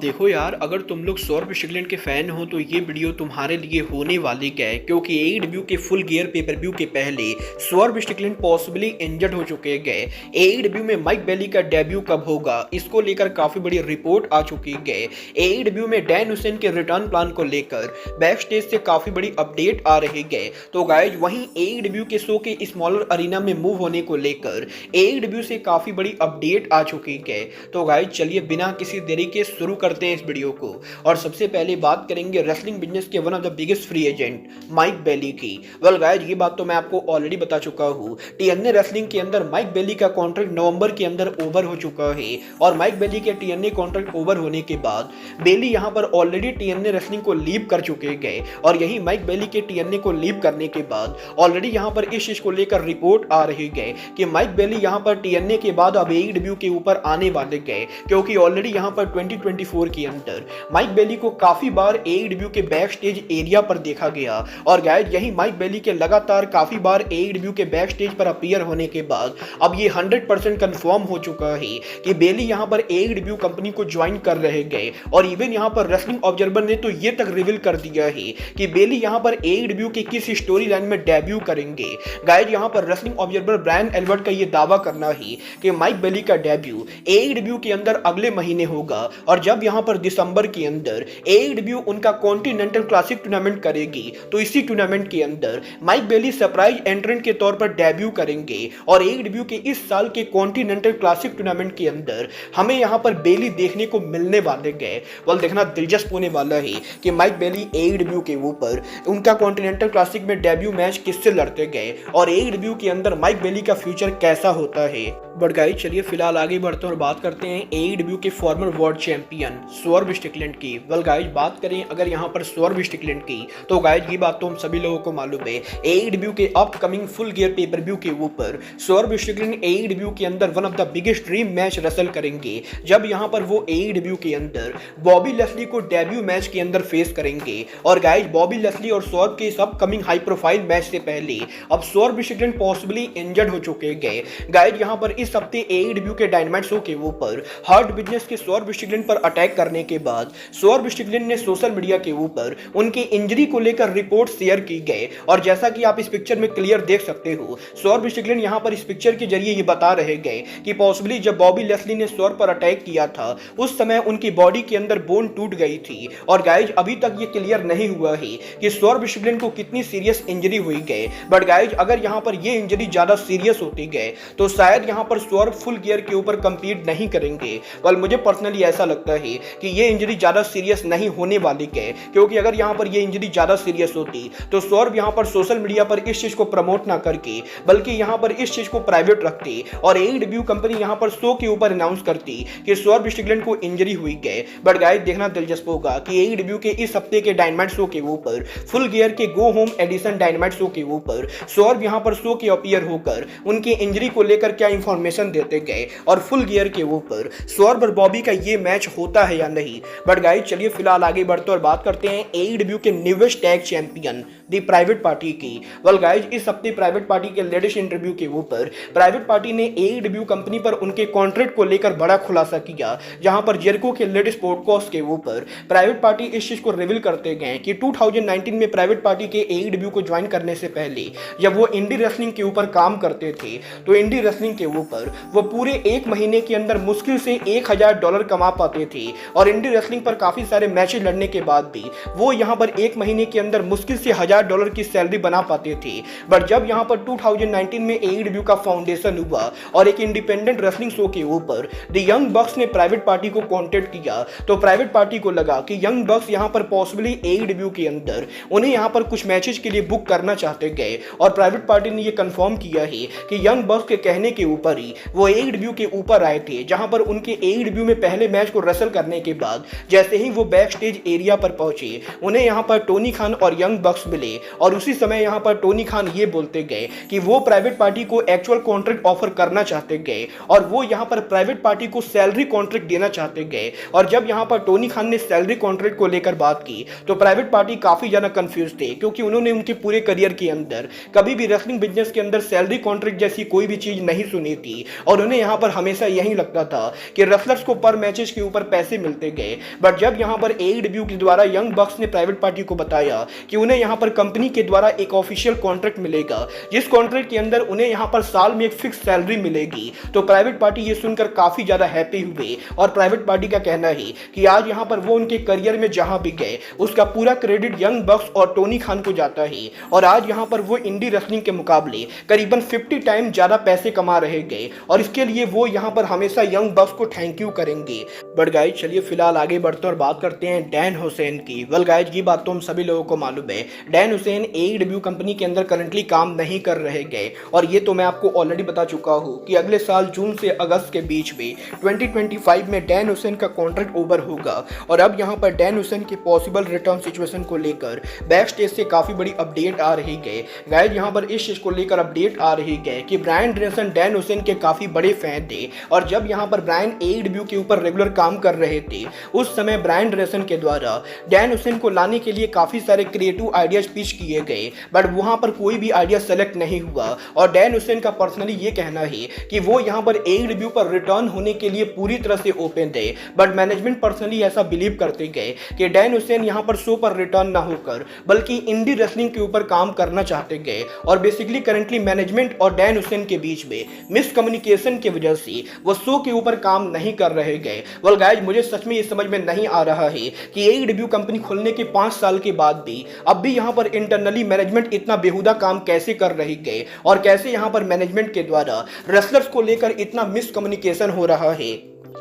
देखो यार, अगर तुम लोग सौरभ स्ट्रिकलैंड के फैन हो तो ये वीडियो तुम्हारे लिए होने वाली है, क्योंकि एईडब्ल्यू के फुल गियर पेपर व्यू के पहले सौरभ स्ट्रिकलैंड पॉसिबली इंजर्ड हो चुके गए। एईडब्ल्यू में माइक बेली का डेब्यू कब होगा, इसको लेकर काफी बड़ी रिपोर्ट आ चुकी है। एईडब्ल्यू में डैन हुसैन के रिटर्न प्लान को लेकर बैक स्टेज से काफी बड़ी अपडेट आ रही है। तो गाइज वहीं एईडब्ल्यू के शो के स्मॉलर अरीना में मूव होने को लेकर एईडब्ल्यू से काफी बड़ी अपडेट आ चुकी है। तो गाइज चलिए बिना किसी देरी के शुरू करते हैं इस वीडियो को। और सबसे पहले बात करेंगे रेसलिंग बिजनेस के one of the biggest free agent Mike Bailey की। वेल गाइस, ये बात तो मैं आपको ऑलरेडी बता चुका हूँ। टीएनए रेसलिंग के अंदर माइक बेली का कॉन्ट्रैक्ट नवंबर के अंदर ओवर हो चुका है और माइक बेली के टीएनए कॉन्ट्रैक्ट ओवर होने के बाद बेली यहाँ पर ऑलरेडी टीएनए रेसलिंग को लीव कर चुके गए। और यही माइक बेली के टीएनए को लीव करने के बाद ऑलरेडी यहाँ पर इस चीज को लेकर रिपोर्ट आ रही है कि माइक बेली यहाँ पर टीएनए के बाद अब एईडब्ल्यू के ऊपर आने वाले गए, क्योंकि ऑलरेडी यहाँ पर 2024 के अंदर माइक बेली को काफी बार एईडब्ल्यू के बैक स्टेज एरिया पर देखा गया। और गाइस यही माइक बेली के लगातार काफी बार एईडब्ल्यू के बैक स्टेज पर अपीयर होने के बाद अब ये 100% कंफर्म हो चुका है कि बेली यहां पर एईडब्ल्यू कंपनी को ज्वाइन कर रहे गए। और इवन यहां पर रेसलिंग ऑब्जर्वर ने तो ये तक रिवील कर दिया है कि बेली यहां पर एईडब्ल्यू के किस स्टोरी लाइन में डेब्यू करेंगे। गाइस यहां पर रेसलिंग ऑब्जर्वर ब्रायन एल्बर्ट का ये दावा करना है कि माइक बेली का डेब्यू एईडब्ल्यू के अंदर अगले महीने होगा। और जब यहां पर दिसंबर के अंदर एईडब्ल्यू उनका कॉन्टिनेंटल क्लासिक टूर्नामेंट करेगी तो इसी टूर्नामेंट के अंदर माइक बेली सरप्राइज एंट्रेंट के तौर पर डेब्यू करेंगे। और एईडब्ल्यू के इस साल के कॉन्टिनेंटल क्लासिक टूर्नामेंट के अंदर हमें यहां पर बेली देखने को मिलने वाले गए। वल देखना दिलचस्प होने वाला है कि माइक बेली एईडब्ल्यू के ऊपर उनका कॉन्टिनेंटल क्लासिक में डेब्यू मैच किससे लड़ते गए और एईडब्ल्यू के अंदर माइक बेली का फ्यूचर कैसा होता है। बट गाइस चलिए फिलहाल आगे बढ़ते हैं और बात करते हैं एईडब्ल्यू के farmer world champion Saurabh Strickland की। वेल गाइस बात करें अगर यहां पर सौरभ स्ट्रिकलैंड की, तो गाइस ये बात तो हम सभी लोगों को मालूम है। एईडब्ल्यू के upcoming full gear pay per view के ऊपर सौरभ स्ट्रिकलैंड एईडब्ल्यू के अंदर one of the biggest dream match wrestle करेंगे, जब यहां पर वो एईडब्ल्यू के अंदर बॉबी लेस्ली को डेब्यू मैच के अंदर फेस करेंगे। और गाइस बॉबी लेस्ली और सौरभ के इस अपकमिंग हाई प्रोफाइल मैच से पहले अब सौरभ स्ट्रिकलैंड पॉसिबली इंजर्ड हो चुके गए। गाइस यहां पर इस हफ्ते एईडब्ल्यू के डायनामाइट शो के ऊपर हार्ट बिजनेस के सौरभ स्ट्रिकलैंड पर अटैक करने के बाद सौरभ स्ट्रिकलैंड ने सोशल मीडिया के ऊपर उनकी इंजरी को लेकर रिपोर्ट शेयर की गए। और जैसा कि आप इस पिक्चर में क्लियर देख सकते हो, सौरभ स्ट्रिकलैंड यहां पर इस पिक्चर के जरिए ये बता रहे गए कि पॉसिबली जब बॉबी लेस्ली ने सौरभ पर अटैक किया था उस समय उनकी बॉडी के अंदर बोन टूट गई थी। और गाइज अभी तक ये क्लियर नहीं हुआ है कि सौरभ स्ट्रिकलैंड को कितनी सीरियस इंजरी हुई गए। बट गाइज अगर यहां पर ये इंजरी ज्यादा सीरियस होती गए तो शायद यहां पर सौरभ फुल गियर के ऊपर कंपीट नहीं करेंगे। पर मुझे पर्सनली ऐसा लगता है कि ये इंजरी ज्यादा सीरियस नहीं होने वाली है, क्योंकि अगर यहां पर ये इंजरी ज्यादा सीरियस होती तो सौरभ यहां पर सोशल मीडिया पर इस चीज को प्रमोट ना करके बल्कि यहां पर इस चीज को प्राइवेट रखते और एईडब्ल्यू कंपनी यहां पर शो के ऊपर अनाउंस करती कि सौरभ स्ट्रिकलैंड को इंजरी हुई गए। बट गाइस देखना दिलचस्प होगा कि एईडब्ल्यू के इस हफ्ते के डायनामाइट शो के ऊपर फुल गियर के go home edition dynamite show के ऊपर सौरभ यहां पर शो के अपीयर होकर उनकी इंजरी को लेकर क्या इंफॉर्मेशन देते गए और फुल गियर के ऊपर सौरभ और बॉबी का ये मैच होता है या नहीं। बट गाइस चलिए फिलहाल आगे बढ़ते और बात करते हैं एईडब्ल्यू के न्यूएस्ट टैग चैंपियन दी प्राइवेट पार्टी की। वेल गाइस इस हफ्ते प्राइवेट पार्टी के लेटेस्ट इंटरव्यू के ऊपर प्राइवेट पार्टी ने एईडब्ल्यू कंपनी पर उनके कॉन्ट्रैक्ट को लेकर बड़ा खुलासा किया, जहां पर जेरिको के लेटेस्ट पॉडकास्ट के ऊपर प्राइवेट पार्टी इस चीज को रिवील करते गए कि 2019 में प्राइवेट पार्टी के एईडब्ल्यू को ज्वाइन करने से पहले जब वो इंडी रेसलिंग के ऊपर काम करते थे तो इंडी रेसलिंग के ऊपर वो पूरे एक महीने के अंदर मुश्किल से $1000 कमा पाते थे। और इंडी रेसलिंग पर काफी सारे मैचेस लड़ने के बाद भी वो यहाँ पर एक महीने के अंदर मुश्किल से $1000 की सैलरी बना पाते थे। बट जब यहाँ पर 2019 में एईडब्ल्यू का फाउंडेशन हुआ और एक इंडिपेंडेंट रेसलिंग शो के ऊपर द यंग बक्स ने प्राइवेट पार्टी को कॉन्टेक्ट किया तो प्राइवेट पार्टी को लगा कि यंग बक्स यहाँ पर पॉसिबली एईडब्ल्यू के अंदर उन्हें यहाँ पर कुछ मैचेस के लिए बुक करना चाहते गए। और प्राइवेट पार्टी ने ये कंफर्म किया है कि यंग बक्स के कहने के ऊपर ही वो एईडब्ल्यू के ऊपर आए थे, जहां पर उनके एईडब्ल्यू में पहले मैच को रेसल करने के बाद जैसे ही वो बैक स्टेज एरिया पर पहुंचे उन्हें यहां पर टोनी खान और यंग बक्स मिले मिले और उसी समय यहाँ पर टोनी खान ये बोलते गए कि वो प्राइवेट पार्टी को एक्चुअल कॉन्ट्रैक्ट ऑफर करना चाहते गए और वो यहाँ पर प्राइवेट पार्टी को सैलरी कॉन्ट्रैक्ट देना चाहते गए। और जब यहाँ पर टोनी खान ने सैलरी कॉन्ट्रैक्ट को लेकर बात की तो प्राइवेट पार्टी काफी ज्यादा कंफ्यूज थे, क्योंकि उन्होंने उनके पूरे करियर के अंदर कभी भी रेसलिंग बिजनेस के अंदर सैलरी कॉन्ट्रैक्ट जैसी कोई भी चीज नहीं सुनी थी और उन्हें यहाँ पर हमेशा यही लगता था कि रेसलर्स को पर मैचेस के ऊपर पैसे मिलते गए। बट जब यहाँ पर AEW के द्वारा यंग बक्स ने प्राइवेट पार्टी को बताया कि उन्हें यहाँ पर कंपनी के द्वारा एक ऑफिशियल कॉन्ट्रैक्ट मिलेगा जिस कॉन्ट्रैक्ट के अंदर उन्हें यहाँ पर साल में एक फिक्स सैलरी मिलेगी, तो प्राइवेट पार्टी ये सुनकर काफी ज्यादा हैप्पी हुए। और प्राइवेट पार्टी का कहना है कि आज यहाँ पर वो उनके करियर में जहां भी गए उसका पूरा क्रेडिट यंग बक्स और टोनी खान को जाता है और आज यहाँ पर वो इंडी रेसलिंग के मुकाबले करीबन 50 टाइम ज्यादा पैसे कमा रहे गए और इसके लिए वो यहाँ पर हमेशा यंग बक्स को थैंक यू करेंगे। बट गाइज चलिए फिलहाल आगे बढ़ते और बात करते हैं डैन हुसैन की। वेल गाइज ये बात तो हम सभी लोगों को मालूम है, डैन हुसैन AEW कंपनी के अंदर करंटली काम नहीं कर रहे गए और ये तो मैं आपको ऑलरेडी बता चुका हूँ कि अगले साल जून से अगस्त के बीच में 2025 में डैन हुसैन का कॉन्ट्रैक्ट ओवर होगा। और अब यहाँ पर डैन हुसैन की पॉसिबल रिटर्न सिचुएशन को लेकर बैक स्टेज से काफी बड़ी अपडेट आ रही है। गाइज यहाँ पर इस चीज को लेकर अपडेट आ रही है कि ब्रायन ड्रेसन डैन हुसैन के काफी बड़े फैन थे और जब यहाँ पर ब्रायन AEW के ऊपर रेगुलर काम कर रहे थे उस समय ब्रायन ड्रेसन के द्वारा डैन हुसैन को लाने के लिए काफी सारे क्रिएटिव आइडियाज पिच किए गए, बट वहां पर कोई भी आइडिया सेलेक्ट नहीं हुआ। और डैन हुसैन का पर्सनली ये कहना है कि वो यहाँ पर AEW पर रिटर्न होने के लिए पूरी तरह से ओपन थे, बट मैनेजमेंट पर्सनली ऐसा बिलीव करते गए कि डैन हुसैन यहाँ पर शो पर रिटर्न ना होकर बल्कि इंडी रेसलिंग के ऊपर काम करना चाहते गए। और बेसिकली करंटली मैनेजमेंट और डैन हुसैन के बीच में मिसकम्युनिकेशन की वजह से वो शो के ऊपर काम नहीं कर रहे गए। वेल गाइज मुझे सच में ये समझ में नहीं आ रहा है कि AEW कंपनी खुलने के 5 साल के बाद भी अब भी यहाँ पर इंटरनली मैनेजमेंट इतना बेहुदा काम कैसे कर रही गए और कैसे यहाँ पर मैनेजमेंट के द्वारा रेसलर्स को लेकर इतना मिसकम्युनिकेशन हो रहा है।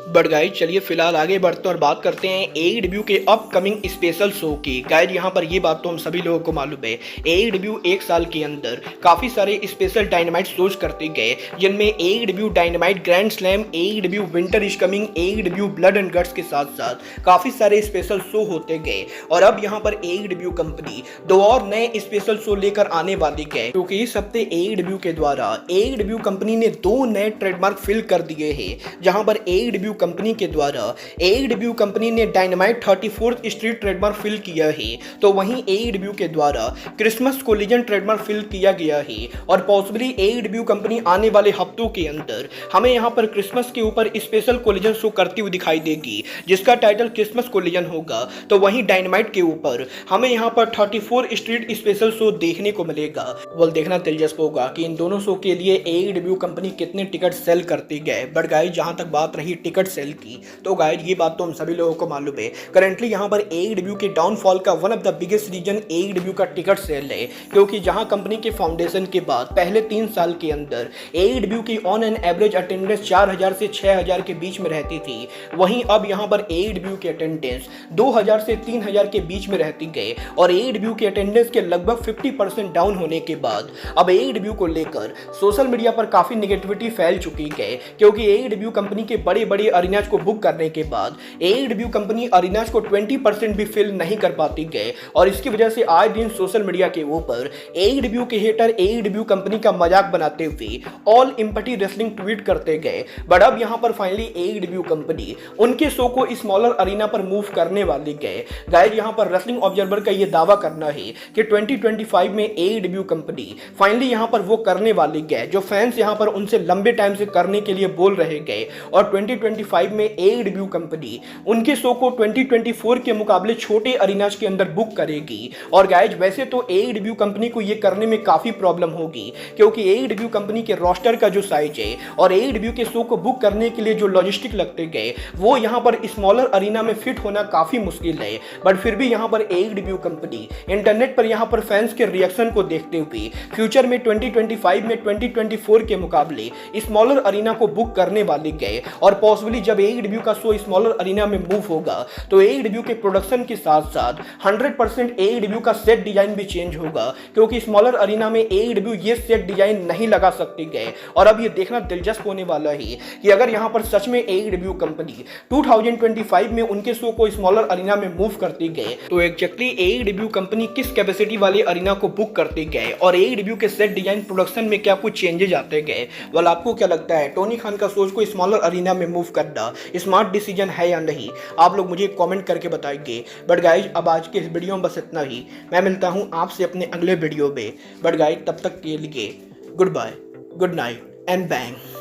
बट गाइज चलिए फिलहाल आगे बढ़ते और बात करते हैं AEW के अपकमिंग स्पेशल शो की। गाइज यहाँ पर ये बात तो हम सभी लोगों को मालूम है, AEW एक साल के अंदर काफी सारे स्पेशल डायनामाइट शोज करते गए जिनमें AEW dynamite grand slam, AEW winter is coming, AEW blood and guts के साथ साथ काफी सारे स्पेशल शो होते गए। और अब यहाँ पर AEW कंपनी 2 और नए स्पेशल शो लेकर आने वाली है, क्योंकि इस हफ्ते AEW के द्वारा AEW कंपनी ने 2 नए ट्रेडमार्क फिल कर दिए हैं, जहां पर AEW कंपनी के द्वारा AEW कंपनी ने dynamite 34th street trademark fill किया है, तो वहीं AEW के द्वारा क्रिसमस कोलिजन ट्रेडमार्क फिल किया गया है। और पॉसिबली AEW कंपनी आने वाले हफ्तों के अंदर हमें यहां पर क्रिसमस के ऊपर स्पेशल कोलिजन शो करती हुई दिखाई देगी जिसका टाइटल क्रिसमस कोलिजन होगा। तो वहीं डायनामाइट के ऊपर हमें यहां पर 34 स्ट्रीट स्पेशल शो देखने को मिलेगा। वो देखना दिलचस्प होगा कि इन दोनों शो के लिए AEW कंपनी कितने टिकट सेल करती गए। बट गाइस जहां तक बात रही टिकट सेल की, तो गाइस ये बात तो हम सभी लोगों को मालूम है, करंटली यहां पर AEW के डाउनफॉल का one of the biggest reason AEW का टिकट सेल है, क्योंकि जहां कंपनी के फाउंडेशन के बाद पहले 3 साल के अंदर AEW की ऑन एन एवरेज अटेंडेंस 4000 से 6000 के बीच में रहती थी, वहीं अब यहां पर AEW की अटेंडेंस 2000 से 3000 के बीच में रहती गई। और AEW की अटेंडेंस के लगभग 50% डाउन होने के बाद अब AEW को लेकर सोशल मीडिया पर काफी नेगेटिविटी फैल चुकी है, क्योंकि AEW कंपनी के बड़े बड़े अरीनाज को बुक करने के बाद AEW कंपनी अरीनाज को 20% भी फिल नहीं कर पाती गए। और इसकी वजह से आए दिन सोशल मीडिया के ऊपर AEW के हेटर AEW कंपनी का मजाक बनाते हुए ऑल एम्पैथी रेसलिंग ट्वीट करते गए। बट अब यहां पर फाइनली AEW कंपनी उनके शो को स्मॉलर अरीना पर मूव करने वाली गए। गाइस यहां पर रेसलिंग ऑब्जर्वर का यह दावा करना है कि 2025 में AEW कंपनी फाइनली यहां पर वो करने वाली गए जो फैंस यहां पर उनसे लंबे टाइम से करने के लिए बोल रहे गए। और 2025 में AEW कंपनी उनके शो को 2024 के मुकाबले छोटे अरीनाज के अंदर बुक करेगी। और गाइस वैसे तो AEW कंपनी को ये करने में काफी प्रॉब्लम होगी, क्योंकि AEW कंपनी के रोस्टर का जो साइज है और AEW के शो को बुक करने के लिए जो लॉजिस्टिक लगते गए वो यहाँ पर स्मॉलर अरीना में फिट होना काफी मुश्किल है। बट फिर भी यहाँ पर AEW कंपनी इंटरनेट पर यहाँ पर फैंस के रिएक्शन को देखते हुए फ्यूचर में 2025 में 2024 के मुकाबले स्मॉलर अरीना को बुक करने वाली गए। और पॉसिबली जब AEW का शो स्मॉलर अरीना में मूव होगा तो AEW के प्रोडक्शन के साथ साथ 100% AEW का सेट डिजाइन भी चेंज होगा, क्योंकि स्मॉलर अरीना में AEW ये सेट डिजाइन नहीं लगा सकते गए। और अब ये देखना दिलचस्प होने वाला है कि अगर यहाँ पर सच में AEW कंपनी 2025 में उनके शो को स्मॉलर अरीना में मूव करते गए तो एग्जैक्टली AEW कंपनी किस कैपेसिटी वाले अरीना को बुक करते गए और AEW के सेट डिजाइन प्रोडक्शन में क्या कुछ चेंजेस आते गए। वाल आपको क्या लगता है, टोनी खान का शोज को स्मॉलर अरीना में मूव करना स्मार्ट डिसीजन है या नहीं? आप लोग मुझे कमेंट करके बताएंगे। बट गाइज अब आज के इस वीडियो में बस इतना ही। मैं मिलता हूं आपसे अपने अगले वीडियो में। बट गाइज तब तक के लिए good bye, good night and bang.